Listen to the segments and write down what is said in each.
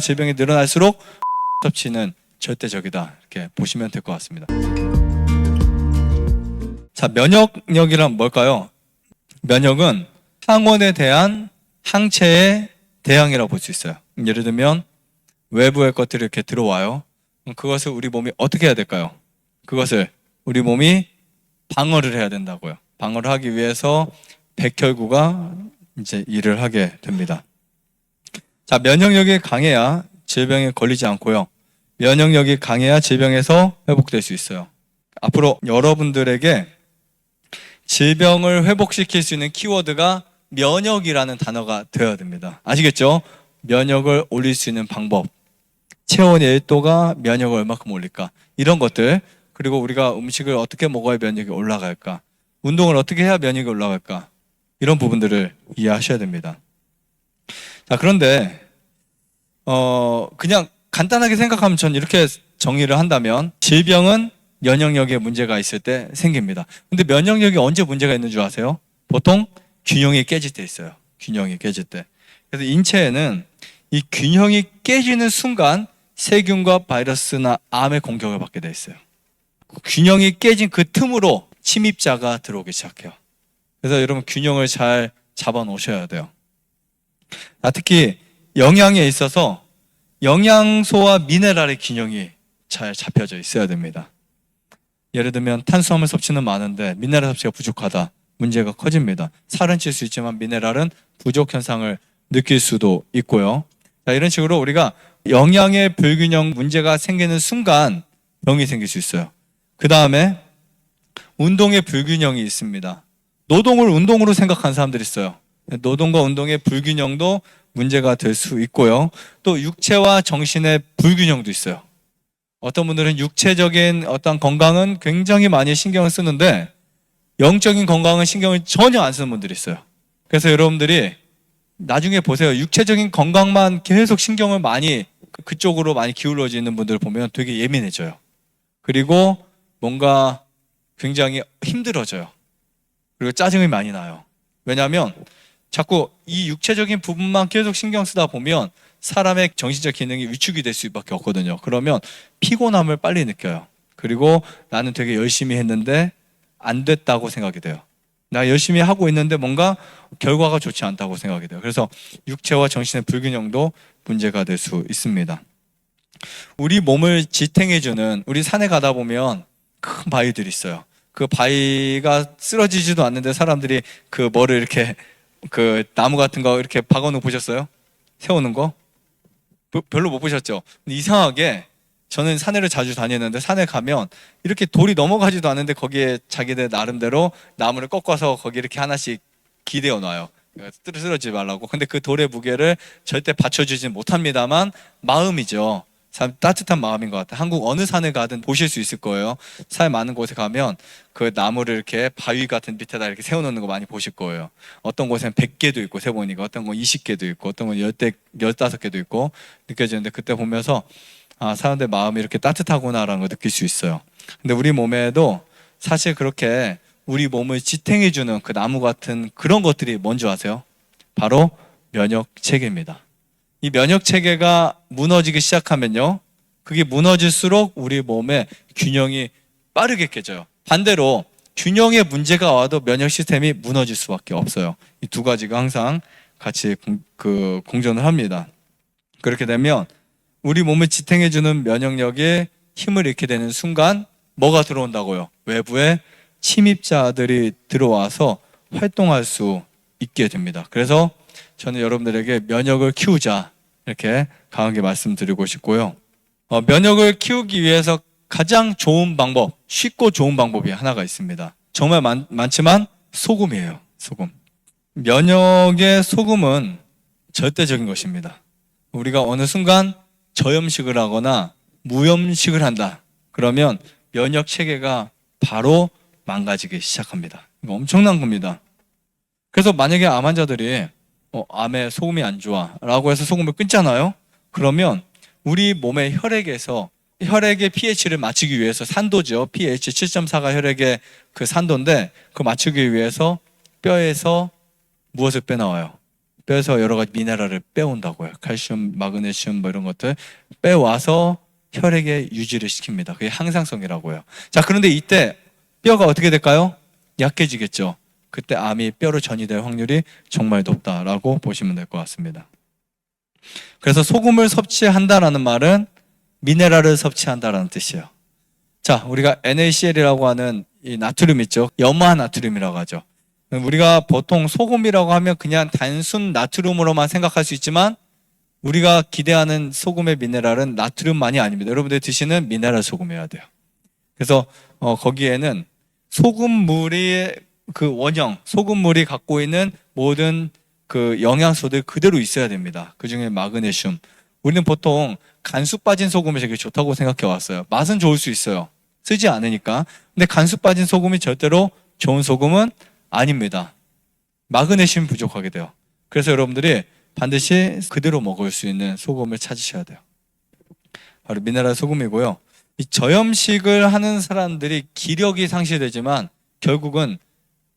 질병이 늘어날수록 섭취는 절대적이다, 이렇게 보시면 될 것 같습니다. 자, 면역력이란 뭘까요? 면역은 항원에 대한 항체의 대항이라고 볼 수 있어요. 예를 들면 외부의 것들이 이렇게 들어와요. 그것을 우리 몸이 어떻게 해야 될까요? 그것을 우리 몸이 방어를 해야 된다고요. 방어를 하기 위해서 백혈구가 이제 일을 하게 됩니다. 자, 면역력이 강해야 질병에 걸리지 않고요. 면역력이 강해야 질병에서 회복될 수 있어요. 앞으로 여러분들에게 질병을 회복시킬 수 있는 키워드가 면역이라는 단어가 되어야 됩니다. 아시겠죠? 면역을 올릴 수 있는 방법, 체온의 1도가 면역을 얼마큼 올릴까, 이런 것들, 그리고 우리가 음식을 어떻게 먹어야 면역이 올라갈까, 운동을 어떻게 해야 면역이 올라갈까, 이런 부분들을 이해하셔야 됩니다. 자, 그런데 그냥 간단하게 생각하면 전 이렇게 정의를 한다면 질병은 면역력에 문제가 있을 때 생깁니다. 근데 면역력이 언제 문제가 있는 줄 아세요? 보통 균형이 깨질 때 있어요. 균형이 깨질 때. 그래서 인체에는 이 균형이 깨지는 순간 세균과 바이러스나 암의 공격을 받게 돼 있어요. 균형이 깨진 그 틈으로 침입자가 들어오기 시작해요. 그래서 여러분 균형을 잘 잡아 놓으셔야 돼요. 특히 영양에 있어서 영양소와 미네랄의 균형이 잘 잡혀져 있어야 됩니다. 예를 들면 탄수화물 섭취는 많은데 미네랄 섭취가 부족하다, 문제가 커집니다. 살은 찔 수 있지만 미네랄은 부족 현상을 느낄 수도 있고요. 자, 이런 식으로 우리가 영양의 불균형 문제가 생기는 순간 병이 생길 수 있어요. 그 다음에 운동의 불균형이 있습니다. 노동을 운동으로 생각하는 사람들이 있어요. 노동과 운동의 불균형도 문제가 될 수 있고요. 또 육체와 정신의 불균형도 있어요. 어떤 분들은 육체적인 어떤 건강은 굉장히 많이 신경을 쓰는데 영적인 건강은 신경을 전혀 안 쓰는 분들이 있어요. 그래서 여러분들이 나중에 보세요. 육체적인 건강만 계속 신경을 많이 그쪽으로 많이 기울어지는 분들 보면 되게 예민해져요. 그리고 뭔가 굉장히 힘들어져요. 그리고 짜증이 많이 나요. 왜냐하면 자꾸 이 육체적인 부분만 계속 신경 쓰다 보면 사람의 정신적 기능이 위축이 될 수밖에 없거든요. 그러면 피곤함을 빨리 느껴요. 그리고 나는 되게 열심히 했는데 안 됐다고 생각이 돼요. 나 열심히 하고 있는데 뭔가 결과가 좋지 않다고 생각이 돼요. 그래서 육체와 정신의 불균형도 문제가 될 수 있습니다. 우리 몸을 지탱해주는, 우리 산에 가다 보면 큰 바위들이 있어요. 그 바위가 쓰러지지도 않는데 사람들이 그 뭐를 이렇게 그 나무 같은 거 이렇게 박아놓고 보셨어요? 세우는 거? 별로 못 보셨죠? 근데 이상하게 저는 산에를 자주 다니는데 산에 가면 이렇게 돌이 넘어가지도 않는데 거기에 자기들 나름대로 나무를 꺾어서 거기 이렇게 하나씩 기대어 놔요. 쓰러지지 말라고. 근데 그 돌의 무게를 절대 받쳐주진 못합니다만 마음이죠. 참 따뜻한 마음인 것 같아요. 한국 어느 산에 가든 보실 수 있을 거예요. 산 많은 곳에 가면 그 나무를 이렇게 바위 같은 밑에다 이렇게 세워놓는 거 많이 보실 거예요. 어떤 곳엔 100개도 있고 세보니까, 어떤 건 20개도 있고, 어떤 건 15개도 있고 느껴지는데, 그때 보면서 아, 사람들 마음이 이렇게 따뜻하구나라는 걸 느낄 수 있어요. 근데 우리 몸에도 사실 그렇게 우리 몸을 지탱해주는 그 나무 같은 그런 것들이 뭔지 아세요? 바로 면역 체계입니다. 이 면역 체계가 무너지기 시작하면요, 그게 무너질수록 우리 몸의 균형이 빠르게 깨져요. 반대로 균형에 문제가 와도 면역 시스템이 무너질 수밖에 없어요. 이 두 가지가 항상 같이 공존을 합니다. 그렇게 되면 우리 몸을 지탱해주는 면역력에 힘을 잃게 되는 순간 뭐가 들어온다고요? 외부의 침입자들이 들어와서 활동할 수 있게 됩니다. 그래서 저는 여러분들에게 면역을 키우자, 이렇게 강하게 말씀드리고 싶고요. 면역을 키우기 위해서 가장 좋은 방법, 쉽고 좋은 방법이 하나가 있습니다. 정말 많지만 소금이에요. 소금. 면역의 소금은 절대적인 것입니다. 우리가 어느 순간 저염식을 하거나 무염식을 한다, 그러면 면역 체계가 바로 망가지기 시작합니다. 이거 엄청난 겁니다. 그래서 만약에 암 환자들이 암에 소금이 안 좋아 라고 해서 소금을 끊잖아요. 그러면 우리 몸의 혈액에서 혈액의 pH를 맞추기 위해서, 산도죠, pH 7.4가 혈액의 그 산도인데, 그거 맞추기 위해서 뼈에서 무엇을 빼나와요? 뼈에서 여러 가지 미네랄을 빼온다고요. 칼슘, 마그네슘 뭐 이런 것들 빼와서 혈액에 유지를 시킵니다. 그게 항상성이라고 해요. 자, 그런데 이때 뼈가 어떻게 될까요? 약해지겠죠. 그때 암이 뼈로 전이될 확률이 정말 높다라고 보시면 될 것 같습니다. 그래서 소금을 섭취한다라는 말은 미네랄을 섭취한다라는 뜻이에요. 자, 우리가 NaCl이라고 하는 이 나트륨 있죠. 염화 나트륨이라고 하죠. 우리가 보통 소금이라고 하면 그냥 단순 나트륨으로만 생각할 수 있지만 우리가 기대하는 소금의 미네랄은 나트륨만이 아닙니다. 여러분들이 드시는 미네랄 소금이어야 돼요. 그래서 거기에는 소금물이 그 원형, 소금물이 갖고 있는 모든 그 영양소들 그대로 있어야 됩니다. 그 중에 마그네슘. 우리는 보통 간수 빠진 소금이 되게 좋다고 생각해 왔어요. 맛은 좋을 수 있어요. 쓰지 않으니까. 근데 간수 빠진 소금이 절대로 좋은 소금은 아닙니다. 마그네슘이 부족하게 돼요. 그래서 여러분들이 반드시 그대로 먹을 수 있는 소금을 찾으셔야 돼요. 바로 미네랄 소금이고요. 이 저염식을 하는 사람들이 기력이 상실되지만 결국은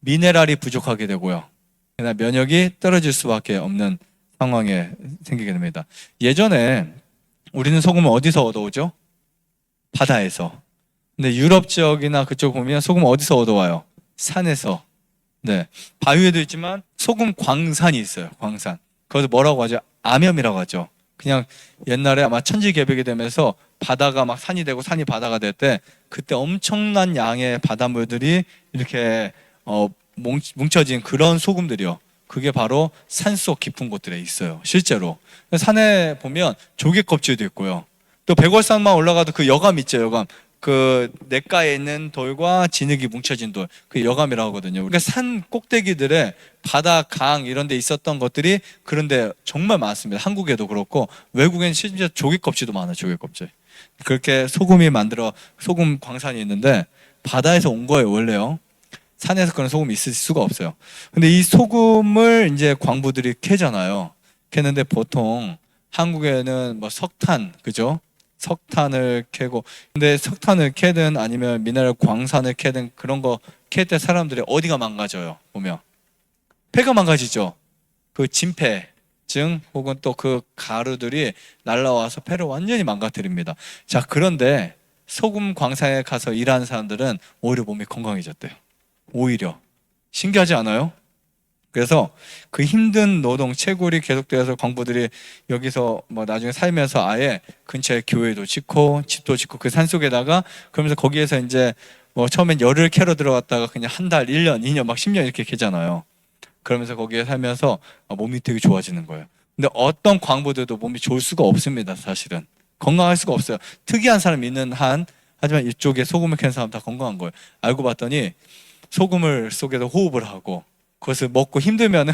미네랄이 부족하게 되고요. 그러나 면역이 떨어질 수밖에 없는 상황에 생기게 됩니다. 예전에 우리는 소금을 어디서 얻어오죠? 바다에서. 근데 유럽 지역이나 그쪽 보면 소금 어디서 얻어와요? 산에서. 네, 바위에도 있지만 소금 광산이 있어요. 광산. 그것을 뭐라고 하죠? 암염이라고 하죠. 그냥 옛날에 아마 천지개벽이 되면서 바다가 막 산이 되고 산이 바다가 될 때 그때 엄청난 양의 바닷물들이 이렇게 뭉쳐진 그런 소금들이요. 그게 바로 산속 깊은 곳들에 있어요. 실제로. 산에 보면 조개 껍질도 있고요. 또 백월산만 올라가도 그 여감 있죠. 여감. 그 냇가에 있는 돌과 진흙이 뭉쳐진 돌, 그 여감이라고 하거든요. 그러니까 산 꼭대기들에 바다, 강 이런 데 있었던 것들이 그런데 정말 많습니다. 한국에도 그렇고 외국엔 심지어 조개 껍질도 많아요. 조개 껍질. 그렇게 소금이 만들어 소금 광산이 있는데 바다에서 온 거예요. 원래요. 산에서 그런 소금이 있을 수가 없어요. 근데 이 소금을 이제 광부들이 캐잖아요. 캐는데 보통 한국에는 뭐 석탄, 그죠? 석탄을 캐고, 근데 석탄을 캐든 아니면 미네랄 광산을 캐든 그런 거 캐 때 사람들이 어디가 망가져요? 보면 폐가 망가지죠. 그 진폐증 혹은 또 그 가루들이 날라와서 폐를 완전히 망가뜨립니다. 자, 그런데 소금 광산에 가서 일하는 사람들은 오히려 몸이 건강해졌대요. 오히려 신기하지 않아요? 그래서 그 힘든 노동, 채굴이 계속되어서 광부들이 여기서 뭐 나중에 살면서 아예 근처에 교회도 짓고 집도 짓고 그 산속에다가 그러면서 거기에서 이제 뭐 처음엔 열을 캐러 들어갔다가 그냥 한 달, 1년, 2년, 막 10년 이렇게 캐잖아요. 그러면서 거기에 살면서 몸이 되게 좋아지는 거예요. 근데 어떤 광부들도 몸이 좋을 수가 없습니다. 사실은 건강할 수가 없어요. 특이한 사람이 있는 한, 하지만 이쪽에 소금을 캐는 사람 다 건강한 거예요. 알고 봤더니 소금을 속에서 호흡을 하고 그것을 먹고 힘들면은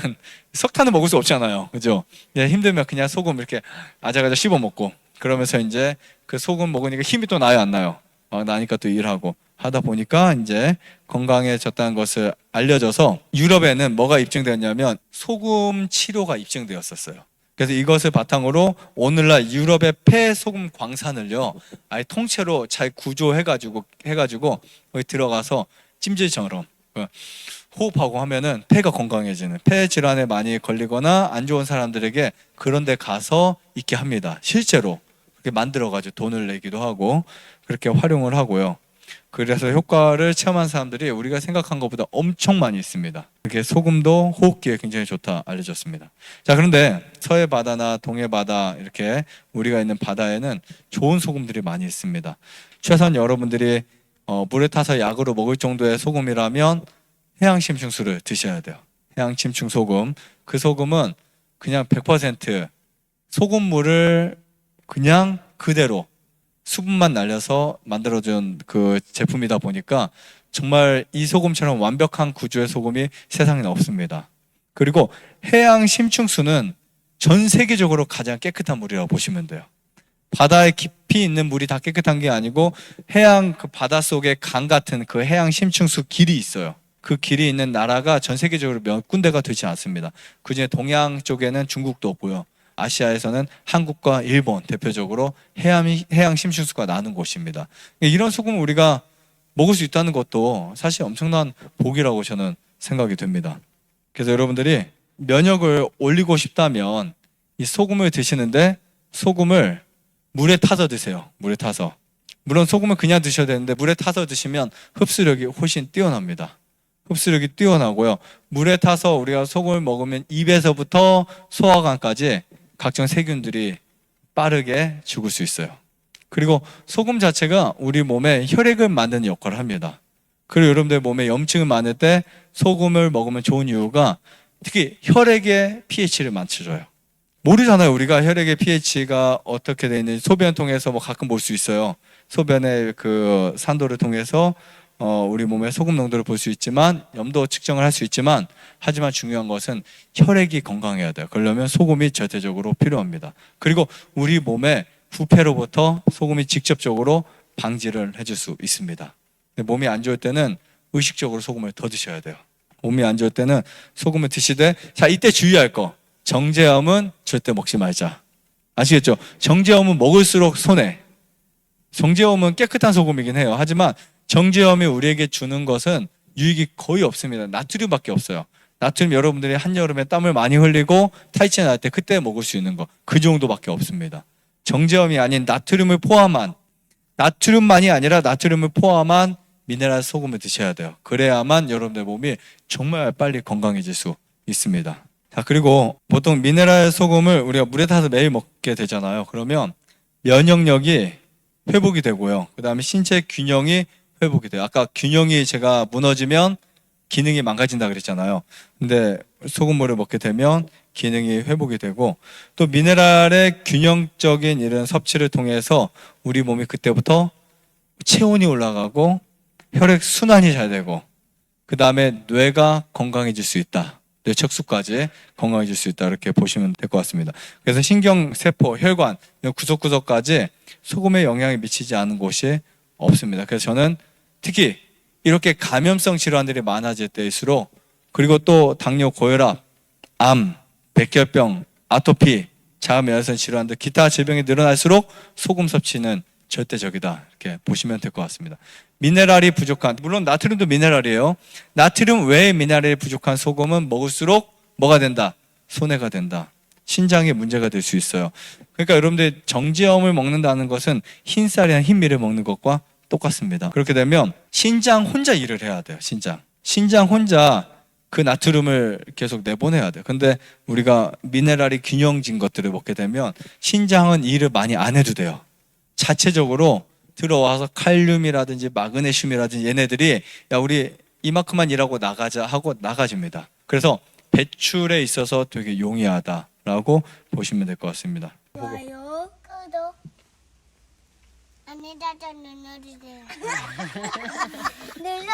석탄은 먹을 수 없잖아요. 그죠? 힘들면 그냥 소금 이렇게 아작아작 씹어 먹고 그러면서 이제 그 소금 먹으니까 힘이 또 나요, 안 나요? 나니까 또 일하고 하다 보니까 이제 건강해졌다는 것을 알려져서 유럽에는 뭐가 입증되었냐면 소금 치료가 입증되었었어요. 그래서 이것을 바탕으로 오늘날 유럽의 폐소금 광산을요, 아예 통째로 잘 구조해가지고 거기 들어가서 찜질처럼 호흡하고 하면은 폐가 건강해지는, 폐 질환에 많이 걸리거나 안 좋은 사람들에게 그런 데 가서 있게 합니다. 실제로 그렇게 만들어가지고 돈을 내기도 하고 그렇게 활용을 하고요. 그래서 효과를 체험한 사람들이 우리가 생각한 것보다 엄청 많이 있습니다. 이렇게 소금도 호흡기에 굉장히 좋다 알려졌습니다. 자, 그런데 서해 바다나 동해 바다 이렇게 우리가 있는 바다에는 좋은 소금들이 많이 있습니다. 최소한 여러분들이 물에 타서 약으로 먹을 정도의 소금이라면 해양 심층수를 드셔야 돼요. 해양 심층 소금. 그 소금은 그냥 100% 소금물을 그냥 그대로 수분만 날려서 만들어준 그 제품이다 보니까 정말 이 소금처럼 완벽한 구조의 소금이 세상에 없습니다. 그리고 해양 심층수는 전 세계적으로 가장 깨끗한 물이라고 보시면 돼요. 바다에 깊이 있는 물이 다 깨끗한 게 아니고 해양 그 바닷속에 강 같은 그 해양 심층수 길이 있어요. 그 길이 있는 나라가 전 세계적으로 몇 군데가 되지 않습니다. 그중에 동양 쪽에는 중국도 없고요. 아시아에서는 한국과 일본 대표적으로 해양 심층수가 나는 곳입니다. 이런 소금을 우리가 먹을 수 있다는 것도 사실 엄청난 복이라고 저는 생각이 됩니다. 그래서 여러분들이 면역을 올리고 싶다면 이 소금을 드시는데 소금을 물에 타서 드세요. 물에 타서. 물론 소금을 그냥 드셔야 되는데 물에 타서 드시면 흡수력이 훨씬 뛰어납니다. 흡수력이 뛰어나고요. 물에 타서 우리가 소금을 먹으면 입에서부터 소화관까지 각종 세균들이 빠르게 죽을 수 있어요. 그리고 소금 자체가 우리 몸에 혈액을 만드는 역할을 합니다. 그리고 여러분들 몸에 염증이 많을 때 소금을 먹으면 좋은 이유가 특히 혈액의 pH를 맞춰줘요. 모르잖아요. 우리가 혈액의 pH가 어떻게 되어 있는지 소변 통해서 뭐 가끔 볼 수 있어요. 소변의 그 산도를 통해서 우리 몸의 소금 농도를 볼 수 있지만 염도 측정을 할 수 있지만 하지만 중요한 것은 혈액이 건강해야 돼요. 그러려면 소금이 절대적으로 필요합니다. 그리고 우리 몸의 부패로부터 소금이 직접적으로 방지를 해줄 수 있습니다. 몸이 안 좋을 때는 의식적으로 소금을 더 드셔야 돼요. 몸이 안 좋을 때는 소금을 드시되 자 이때 주의할 거 정제염은 절대 먹지 말자. 아시겠죠? 정제염은 먹을수록 손해. 정제염은 깨끗한 소금이긴 해요. 하지만 정제염이 우리에게 주는 것은 유익이 거의 없습니다. 나트륨밖에 없어요. 나트륨 여러분들이 한여름에 땀을 많이 흘리고 탈진 날 때 그때 먹을 수 있는 거 그 정도밖에 없습니다. 정제염이 아닌 나트륨을 포함한 나트륨만이 아니라 나트륨을 포함한 미네랄 소금을 드셔야 돼요. 그래야만 여러분들 몸이 정말 빨리 건강해질 수 있습니다. 자, 그리고 보통 미네랄 소금을 우리가 물에 타서 매일 먹게 되잖아요. 그러면 면역력이 회복이 되고요. 그 다음에 신체 균형이 회복이 돼요. 아까 균형이 제가 무너지면 기능이 망가진다 그랬잖아요. 근데 소금물을 먹게 되면 기능이 회복이 되고 또 미네랄의 균형적인 이런 섭취를 통해서 우리 몸이 그때부터 체온이 올라가고 혈액 순환이 잘 되고 그 다음에 뇌가 건강해질 수 있다. 뇌 척수까지 건강해질 수 있다. 이렇게 보시면 될 것 같습니다. 그래서 신경세포, 혈관, 구석구석까지 소금에 영향이 미치지 않은 곳이 없습니다. 그래서 저는 특히 이렇게 감염성 질환들이 많아질 때일수록 그리고 또 당뇨, 고혈압, 암, 백혈병, 아토피, 자가면역성 질환들 기타 질병이 늘어날수록 소금 섭취는 절대적이다. 이렇게 보시면 될 것 같습니다. 미네랄이 부족한, 물론 나트륨도 미네랄이에요. 나트륨 외에 미네랄이 부족한 소금은 먹을수록 뭐가 된다? 손해가 된다. 신장에 문제가 될 수 있어요. 그러니까 여러분들 정제염을 먹는다는 것은 흰쌀이나 흰밀을 먹는 것과 똑같습니다. 그렇게 되면 신장 혼자 일을 해야 돼요. 신장 혼자 그 나트륨을 계속 내보내야 돼요. 근데 우리가 미네랄이 균형진 것들을 먹게 되면 신장은 일을 많이 안 해도 돼요. 자체적으로 들어와서 칼륨이라든지 마그네슘이라든지 얘네들이 야 우리 이만큼만 일하고 나가자 하고 나가집니다. 그래서 배출에 있어서 되게 용이하다라고 보시면 될 것 같습니다. 좋아요, 구독, 안내자전 눌러주세요. 눌러주세요.